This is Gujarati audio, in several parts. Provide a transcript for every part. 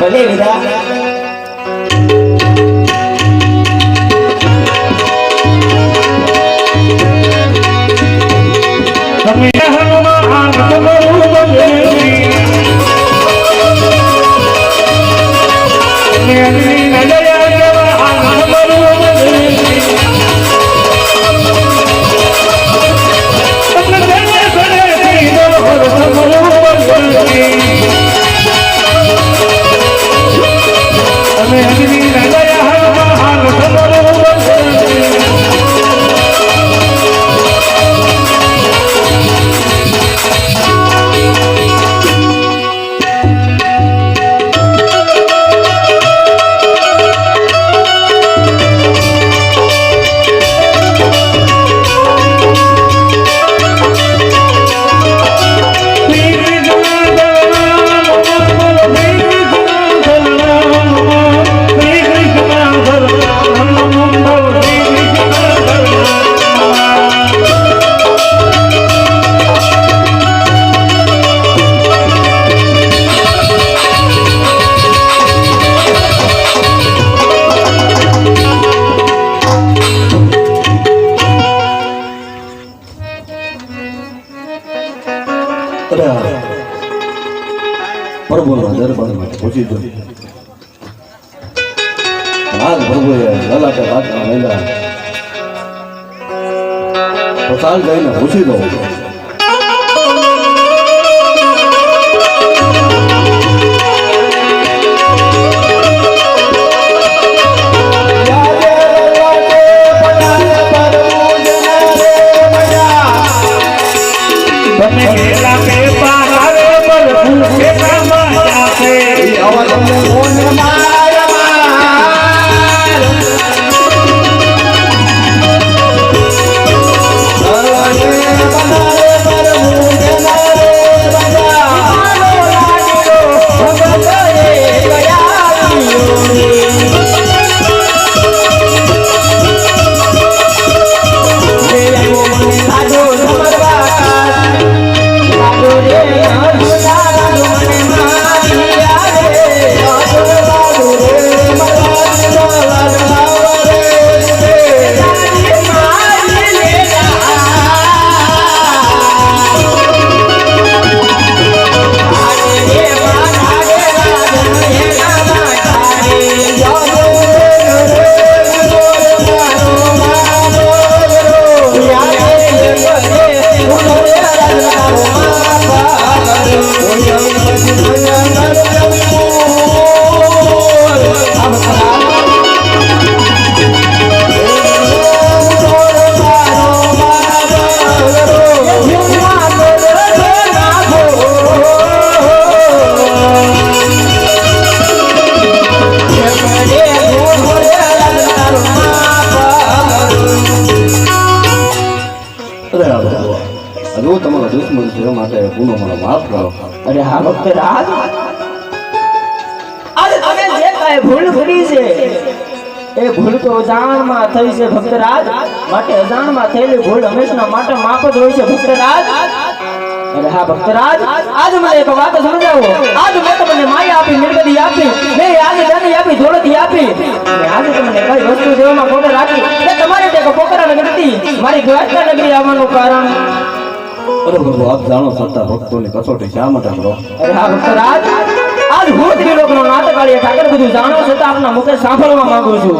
ભલે વિદા તમે હનુમાન તમારું બજેલી મેની નજયા જવાન તમારું બજેલી તમને જને સને પીનો હર તમારું બજેલી તમે હની નજયા હનુમાન તમારું બજેલી પ્રભુના દરબારમાં પહોંચી ગયો. હાલ પ્રભુએ લલાટે હાથમાં મેલ્યા તો ચાલ જઈને પૂછી દઉં. અરે હા ભક્ત રાજ આજે તમે જે કાંઈ ભૂલ કરી છે એ ભૂલ તો અજાણમાં થઈ છે ભક્ત રાજ. માટે અજાણમાં થયેલી ભૂલ હંમેશા માટે માફ જ હોય છે ભક્ત રાજ. અરે હા ભક્ત રાજ આજ મને એક વાત સમજાવો. આજ મેં તમને માયા આપી, મિલકતી આપી, મેં આજે જાની આપી, દોલતી આપી, અને આજે તમને કઈ વસ્તુ દેવામાં ખોટે રાખી કે તમારે તે પોકરા નગરી મારી દ્વારકા નગરી આવવાનું કારણ. અરે પ્રભુ આપ જાણો છતાં ભક્તોની કસોટી શા માટે કરો? અરે હા ભક્ત રાજ આજ હું ત્રિલોકનો નાટકાળીય ઠાકર બધું જાણો છતાં આપના મુખે સાંભળવા માંગુ છું.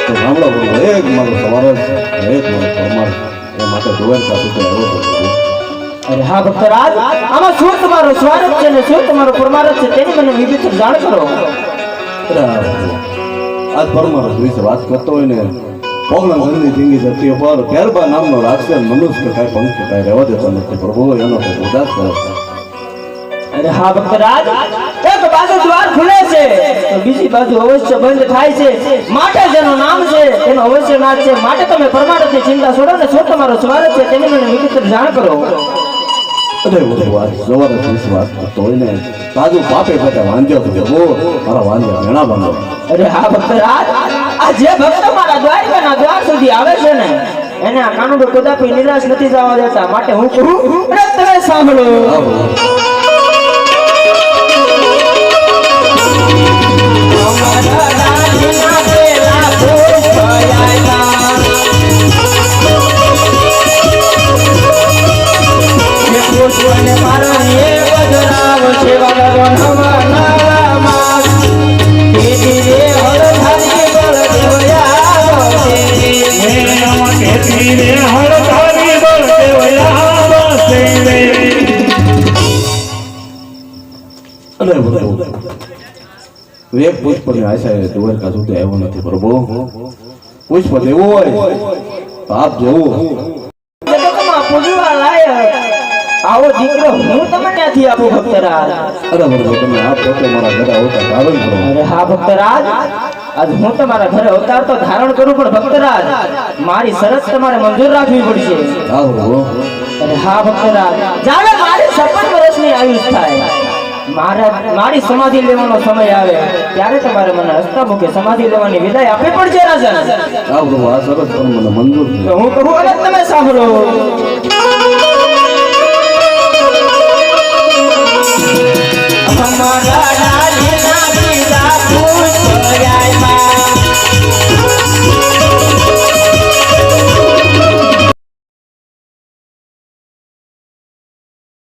તો સાંભળો પ્રભુ, એક મારો સવાલ છે, એક મારો ફરમાન, એ માટે દ્વારકા સુધી આવ્યો હતો પ્રભુ. અરે હા ભક્ત રાજ આમાં શું તમારો સ્વાર્થ છે ને શું તમારો પરમારથ છે તેની મને વિવિધ જાણ કરો. અરે હા પ્રભુ, આજ પરમારથ વિશે વાત કરતો હોય ને પોગલન ઘરની જિંદગી ધરતી પર ત્યારબા નામનો રાક્ષસ મનુષ્ય કાંઈ પંખી કાંઈ રહેવા દેતો નથી પ્રભુ, એનો તો ઉદાસ કરો. અરે હા ભક્ત રાજ એક બાજુ દ્વાર ખુલે છે તો બીજી બાજુ અવશ્ય બંધ થાય છે. માટે જેનું નામ છે તેનો અવશ્ય નાશ છે. માટે તમે પરમાર્થની ચિંતા છોડો ને શું તમારો સ્વાર્થ છે તેની મને વિવિધ જાણ કરો. અરે પ્રભુ આજ સવારે વિશ્વાસ કરતો હોય ને તાજુ પાપે પાપે વાંધ્યો તો પ્રભુ, મારા વાંધ્યા ઘણા બાંધો. અરે હા ભક્ત રાજ આ જે ભક્ત મારા દ્વારકાના દ્વાર સુધી આવે છે ને એને આ કાનુડો કદાપી નિરાશ નથી જવા દેતા. માટે હું કહું તમે સાંભળો. વેગ પુષ્પની આશાએ દ્વારકા સુધી આવ્યો નથી પ્રભુ. પુષ્પ દેવો હોય તો આપ જેવું જગતમાં પૂજવા લાયક આવો દીકરો હું તમને ક્યાંથી આપું ભક્તરાજ? અરે પ્રભુ, તમે આપ પોતે મારા ઘરે આવતા ધારણ કરો. અરે હા ભક્તરાજ, આજ હું તમારા ઘરે અવતાર તો ધારણ કરું, પણ ભક્તરાજ મારી શરત તમારે મંજૂર રાખવી પડશે. હા પ્રભુ. અરે હા ભક્તરાજ, જ્યારે મારી 56 વર્ષની આયુષ થાય, મારી સમાધિ લેવાનો સમય આવે ત્યારે તમારે મને હસ્તમુખે સમાધિ લેવાની વિદાય આપવી પડશે રાજન. હા પ્રભુ, આ સરસ પણ મને મંજૂર છે. તો હું કહું અને તમે સાંભળો. અમારા